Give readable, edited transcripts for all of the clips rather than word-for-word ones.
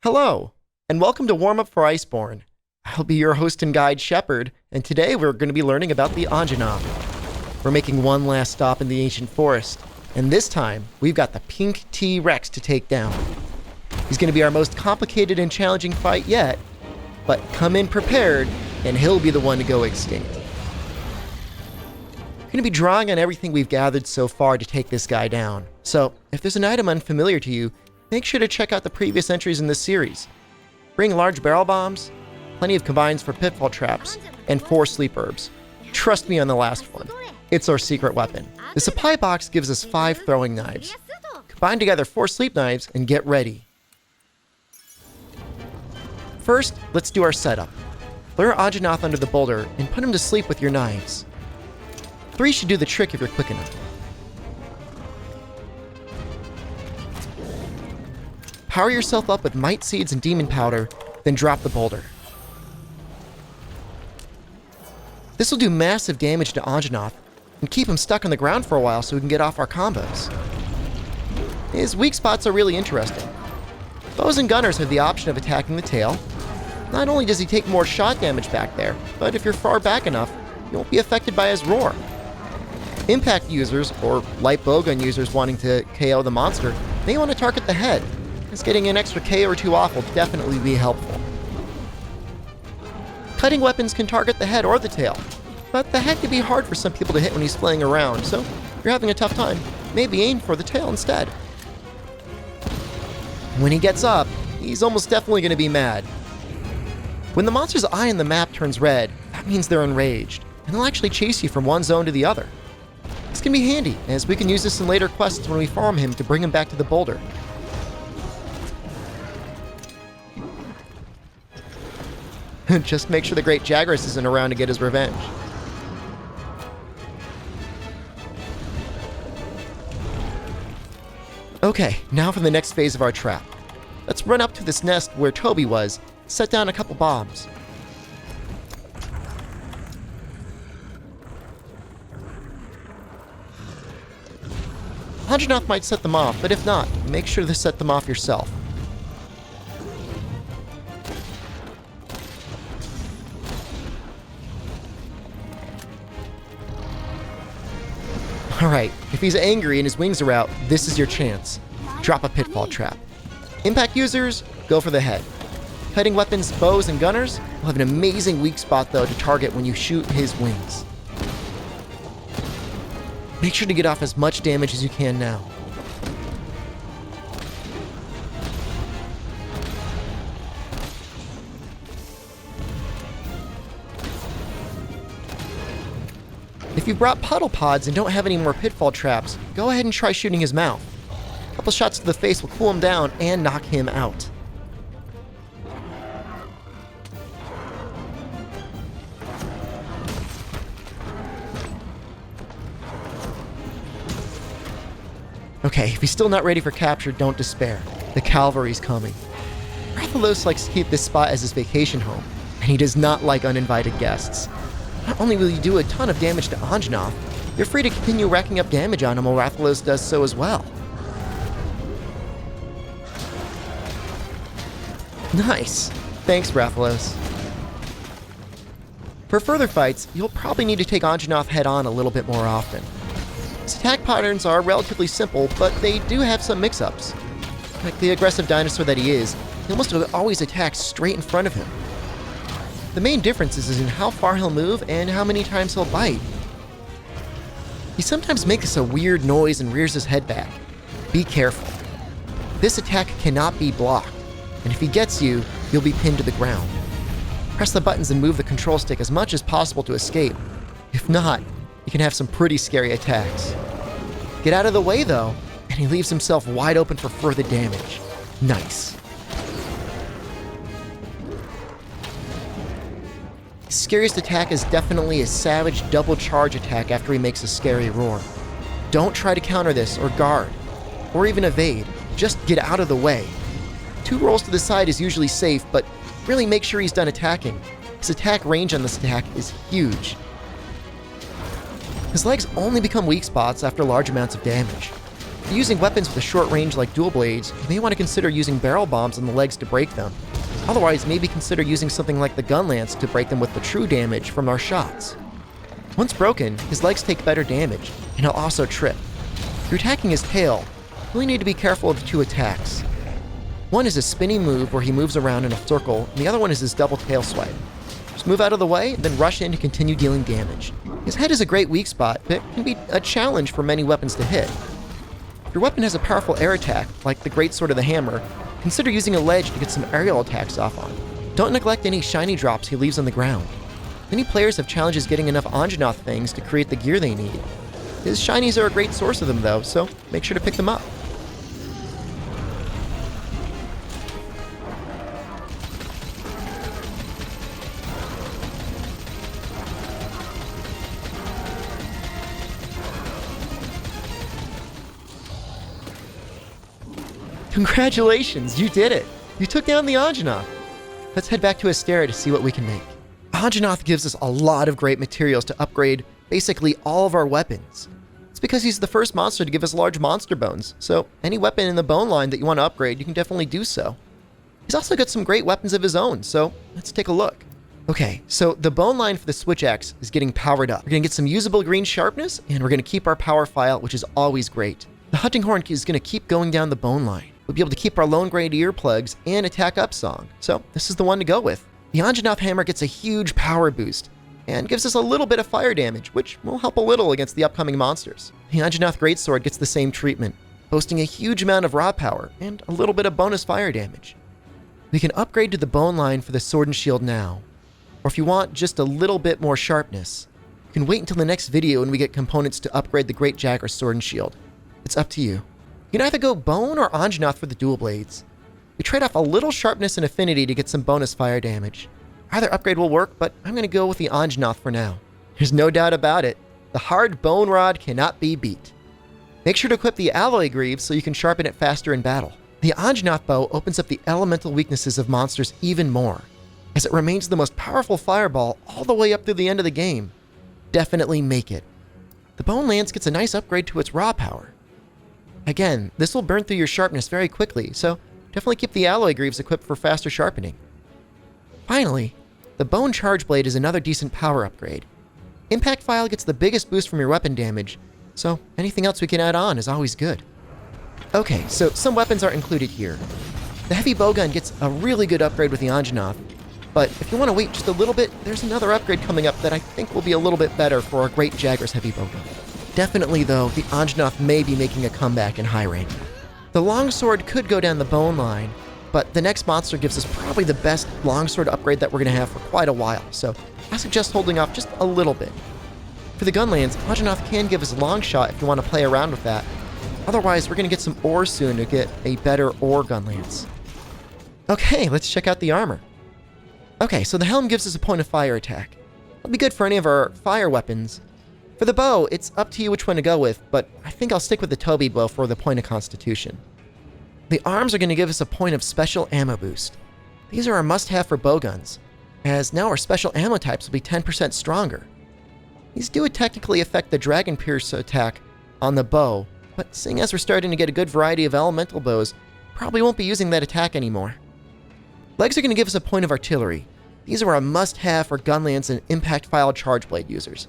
Hello, and welcome to Warmup for Iceborne. I'll be your host and guide, Shepard, and today we're going to be learning about the Anjanath. We're making one last stop in the ancient forest, and this time, we've got the pink T-Rex to take down. He's going to be our most complicated and challenging fight yet, but come in prepared, and he'll be the one to go extinct. We're going to be drawing on everything we've gathered so far to take this guy down, so if there's an item unfamiliar to you, make sure to check out the previous entries in this series. Bring large barrel bombs, plenty of combines for pitfall traps, and 4 sleep herbs. Trust me on the last one. It's our secret weapon. The supply box gives us 5 throwing knives. Combine together 4 sleep knives and get ready. First, let's do our setup. Lure Anjanath under the boulder and put him to sleep with your knives. 3 should do the trick if you're quick enough. Power yourself up with might seeds and demon powder, then drop the boulder. This will do massive damage to Anjanath and keep him stuck on the ground for a while so we can get off our combos. His weak spots are really interesting. Bows and gunners have the option of attacking the tail. Not only does he take more shot damage back there, but if you're far back enough, you won't be affected by his roar. Impact users, or light bowgun users wanting to KO the monster, may want to target the head, as getting an extra KO or 2 off will definitely be helpful. Cutting weapons can target the head or the tail, but the head can be hard for some people to hit when he's flaying around, so if you're having a tough time, maybe aim for the tail instead. When he gets up, he's almost definitely going to be mad. When the monster's eye on the map turns red, that means they're enraged, and they'll actually chase you from one zone to the other. This can be handy, as we can use this in later quests when we farm him to bring him back to the boulder. Just make sure the Great Jagras isn't around to get his revenge. Okay, now for the next phase of our trap. Let's run up to this nest where Toby was, set down a couple bombs. Anjanath might set them off, but if not, make sure to set them off yourself. Alright, if he's angry and his wings are out, this is your chance. Drop a Pitfall Trap. Impact users, go for the head. Cutting weapons, bows, and gunners will have an amazing weak spot though to target when you shoot his wings. Make sure to get off as much damage as you can now. If you brought puddle pods and don't have any more pitfall traps, go ahead and try shooting his mouth. A couple shots to the face will cool him down and knock him out. Okay, if he's still not ready for capture, don't despair. The cavalry's coming. Rathalos likes to keep this spot as his vacation home, and he does not like uninvited guests. Not only will you do a ton of damage to Anjanath, you're free to continue racking up damage on him while Rathalos does so as well. Nice! Thanks, Rathalos. For further fights, you'll probably need to take Anjanath head-on a little bit more often. His attack patterns are relatively simple, but they do have some mix-ups. Like the aggressive dinosaur that he is, he almost always attacks straight in front of him. The main difference is in how far he'll move and how many times he'll bite. He sometimes makes a weird noise and rears his head back. Be careful. This attack cannot be blocked, and if he gets you, you'll be pinned to the ground. Press the buttons and move the control stick as much as possible to escape. If not, you can have some pretty scary attacks. Get out of the way though, and he leaves himself wide open for further damage. Nice. His scariest attack is definitely his savage double charge attack after he makes a scary roar. Don't try to counter this or guard, or even evade. Just get out of the way. 2 rolls to the side is usually safe, but really make sure he's done attacking. His attack range on this attack is huge. His legs only become weak spots after large amounts of damage. you're using weapons with a short range like dual blades, you may want to consider using barrel bombs on the legs to break them. Otherwise, maybe consider using something like the gun lance to break them with the true damage from our shots. Once broken, his legs take better damage, and he'll also trip. If you're attacking his tail, you really need to be careful of the two attacks. One is a spinning move where he moves around in a circle, and the other one is his double tail swipe. Just move out of the way, then rush in to continue dealing damage. His head is a great weak spot, but can be a challenge for many weapons to hit. If your weapon has a powerful air attack, like the greatsword or the hammer, consider using a ledge to get some aerial attacks off on. Don't neglect any shiny drops he leaves on the ground. Many players have challenges getting enough Anjanath things to create the gear they need. His shinies are a great source of them though, so make sure to pick them up. Congratulations, you did it! You took down the Anjanath! Let's head back to Astera to see what we can make. Anjanath gives us a lot of great materials to upgrade basically all of our weapons. It's because he's the first monster to give us large monster bones, so any weapon in the bone line that you want to upgrade, you can definitely do so. He's also got some great weapons of his own, so let's take a look. Okay, so the bone line for the switch axe is getting powered up. We're going to get some usable green sharpness, and we're going to keep our power file, which is always great. The hunting horn is going to keep going down the bone line. We'll be able to keep our lone grade earplugs and attack up song, so this is the one to go with. The Anjanath hammer gets a huge power boost and gives us a little bit of fire damage, which will help a little against the upcoming monsters. The Anjanath greatsword gets the same treatment, boasting a huge amount of raw power and a little bit of bonus fire damage. We can upgrade to the bone line for the sword and shield now, or if you want just a little bit more sharpness, you can wait until the next video when we get components to upgrade the Great Jagger's sword and shield. It's up to you. You can either go bone or Anjanath for the dual blades. We trade off a little sharpness and affinity to get some bonus fire damage. Either upgrade will work, but I'm going to go with the Anjanath for now. There's no doubt about it, the hard bone rod cannot be beat. Make sure to equip the alloy greaves so you can sharpen it faster in battle. The Anjanath bow opens up the elemental weaknesses of monsters even more, as it remains the most powerful fireball all the way up through the end of the game. Definitely make it. The bone lance gets a nice upgrade to its raw power. Again, this will burn through your sharpness very quickly, so definitely keep the alloy greaves equipped for faster sharpening. Finally, the bone charge blade is another decent power upgrade. Impact file gets the biggest boost from your weapon damage, so anything else we can add on is always good. Okay, so some weapons are included here. The heavy bowgun gets a really good upgrade with the Anjanath, but if you want to wait just a little bit, there's another upgrade coming up that I think will be a little bit better for our Great Jagger's heavy bowgun. Definitely, though, the Anjanath may be making a comeback in high rank. The longsword could go down the bone line, but the next monster gives us probably the best longsword upgrade that we're going to have for quite a while, so I suggest holding off just a little bit. For the gun lance, Anjanath can give us a long shot if you want to play around with that. Otherwise, we're going to get some ore soon to get a better ore gun lance. Okay, let's check out the armor. Okay, so the helm gives us a point of fire attack. That'll be good for any of our fire weapons. For the bow, it's up to you which one to go with, but I think I'll stick with the Toby bow for the point of constitution. The arms are going to give us a point of special ammo boost. These are our must-have for bowguns, as now our special ammo types will be 10% stronger. These do technically affect the Dragon Pierce attack on the bow, but seeing as we're starting to get a good variety of elemental bows, probably won't be using that attack anymore. Legs are going to give us a point of artillery. These are a must-have for gun lance and impact file charge blade users.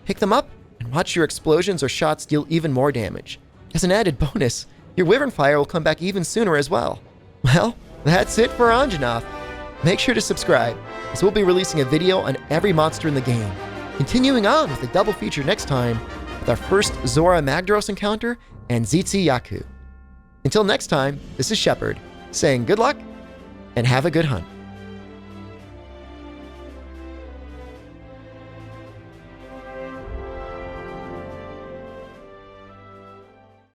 Pick them up and watch your explosions or shots deal even more damage. As an added bonus, your Wyvern Fire will come back even sooner as well. Well, that's it for Anjanath. Make sure to subscribe, as we'll be releasing a video on every monster in the game. Continuing on with a double feature next time with our first Zora Magdaros encounter and Zitzi Yaku. Until next time, this is Shepard, saying good luck and have a good hunt.